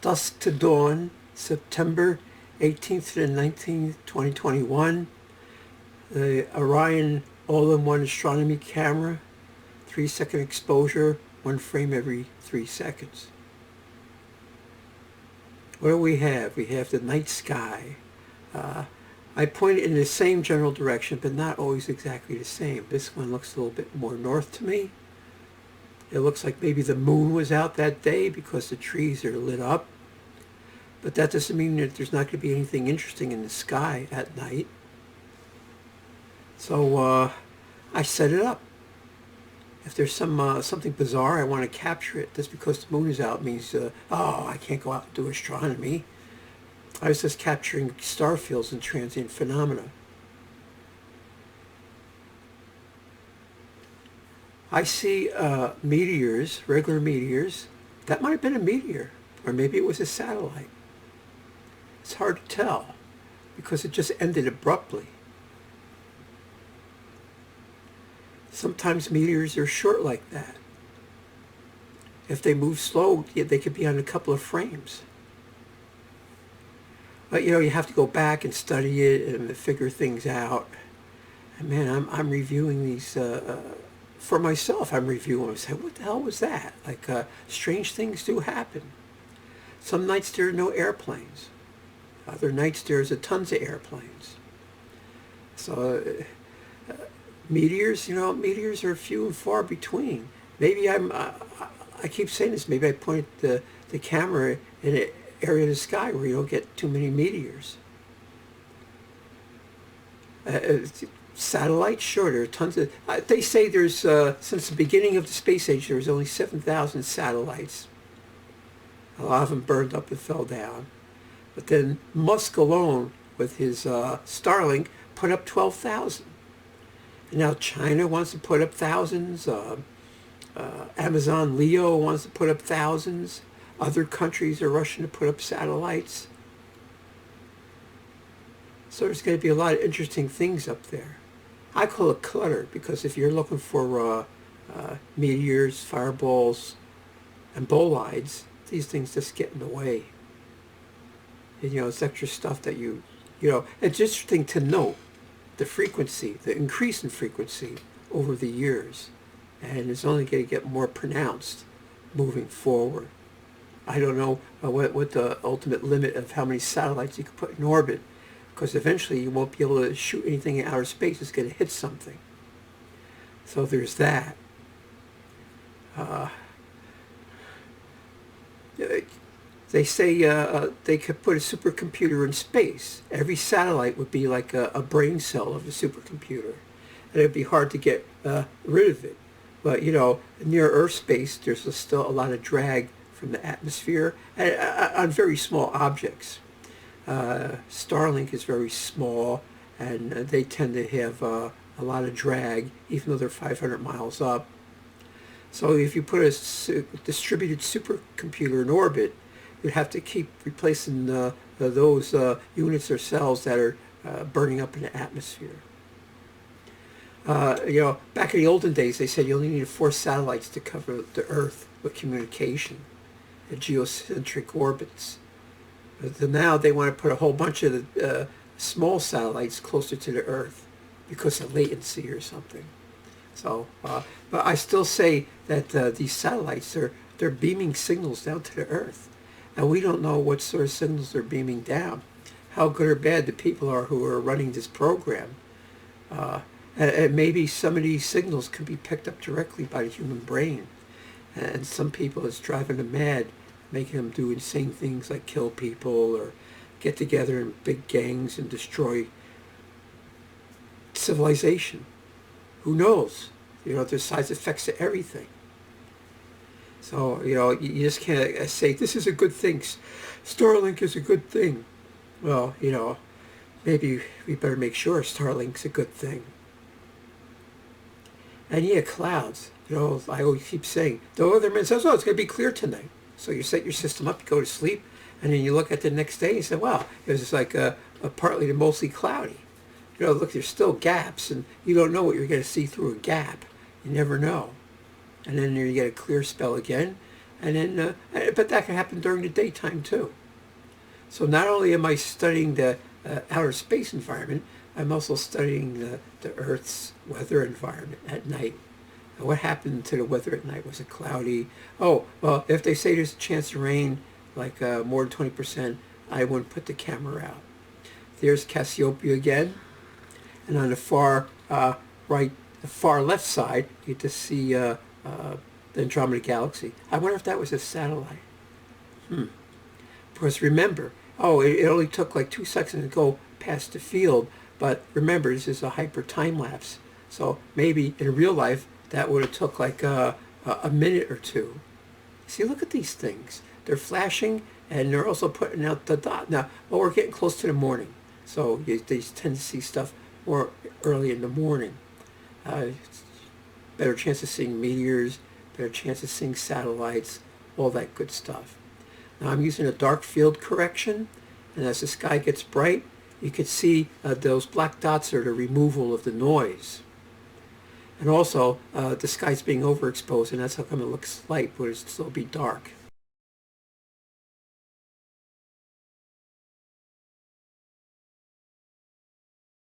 Dusk to Dawn, September 18th to the 19th, 2021. The Orion all-in-one astronomy camera, 3-second exposure, 1 frame every 3 seconds. What do we have? We have the night sky. I pointed in the same general direction, but not always exactly the same. This one looks a little bit more north to me. It looks like maybe the moon was out that day because the trees are lit up. But that doesn't mean that there's not going to be anything interesting in the sky at night. So I set it up. If there's something bizarre, I want to capture it. Just because the moon is out means, oh, I can't go out and do astronomy. I was just capturing star fields and transient phenomena. I see meteors, regular meteors. That might have been a meteor, or maybe it was a satellite. It's hard to tell because it just ended abruptly. Sometimes meteors are short like that. If they move slow, they could be on a couple of frames. But you have to go back and study it and figure things out. And man, I'm reviewing these for myself. I'm reviewing them. I say, what the hell was that? Like strange things do happen. Some nights there are no airplanes. Other nights there's tons of airplanes. So meteors, meteors are few and far between. Maybe I keep saying this. Maybe I point the camera in an area of the sky where you don't get too many meteors. Satellites, sure, there are tons of. They say there's since the beginning of the space age, there was only 7,000 satellites. A lot of them burned up and fell down. But then Musk alone, with his Starlink, put up 12,000. And now China wants to put up thousands. Amazon Leo wants to put up thousands. Other countries are rushing to put up satellites. So there's going to be a lot of interesting things up there. I call it clutter because if you're looking for meteors, fireballs, and bolides, these things just get in the way. And, it's extra stuff that it's interesting to note the frequency, the increase in frequency over the years. And it's only going to get more pronounced moving forward. I don't know what the ultimate limit of how many satellites you can put in orbit, because eventually you won't be able to shoot anything in outer space. It's going to hit something. So there's that. They say they could put a supercomputer in space. Every satellite would be like a brain cell of a supercomputer. And it'd be hard to get rid of it. But, near Earth space, there's still a lot of drag from the atmosphere on very small objects. Starlink is very small, and they tend to have a lot of drag, even though they're 500 miles up. So if you put a distributed supercomputer in orbit, you'd have to keep replacing those units or cells that are burning up in the atmosphere. Back in the olden days, they said you only needed 4 satellites to cover the Earth with communication, the geocentric orbits. But now they want to put a whole bunch of small satellites closer to the Earth because of latency or something. So, but I still say that these satellites they're beaming signals down to the Earth, and we don't know what sort of signals they're beaming down, how good or bad the people are who are running this program. And maybe some of these signals can be picked up directly by the human brain. And some people, it's driving them mad, making them do insane things like kill people or get together in big gangs and destroy civilization. Who knows? There's side effects to everything. So, you just can't say, this is a good thing. Starlink is a good thing. Well, maybe we better make sure Starlink's a good thing. And yeah, clouds. I always keep saying, the weatherman says, it's going to be clear tonight. So you set your system up, you go to sleep, and then you look at the next day and you say, wow, it was just like partly to mostly cloudy. Look, there's still gaps, and you don't know what you're going to see through a gap. You never know. And then you get a clear spell again, And then, but that can happen during the daytime too. So not only am I studying the outer space environment, I'm also studying the Earth's weather environment at night. And what happened to the weather at night? Was it cloudy? Oh, well, if they say there's a chance of rain, like more than 20%, I wouldn't put the camera out. There's Cassiopeia again. And on the far right, the far left side, you get to see the Andromeda Galaxy. I wonder if that was a satellite. Because remember, it only took like 2 seconds to go past the field, but remember, this is a hyper time lapse. So maybe in real life, that would have took like a minute or two. See, look at these things. They're flashing, and they're also putting out the dot. Now, well, we're getting close to the morning, so they tend to see stuff more early in the morning. Better chance of seeing meteors, better chance of seeing satellites, all that good stuff. Now I'm using a dark field correction, and as the sky gets bright, you can see those black dots are the removal of the noise. And also, the sky's being overexposed, and that's how come it looks light, but it'll still be dark.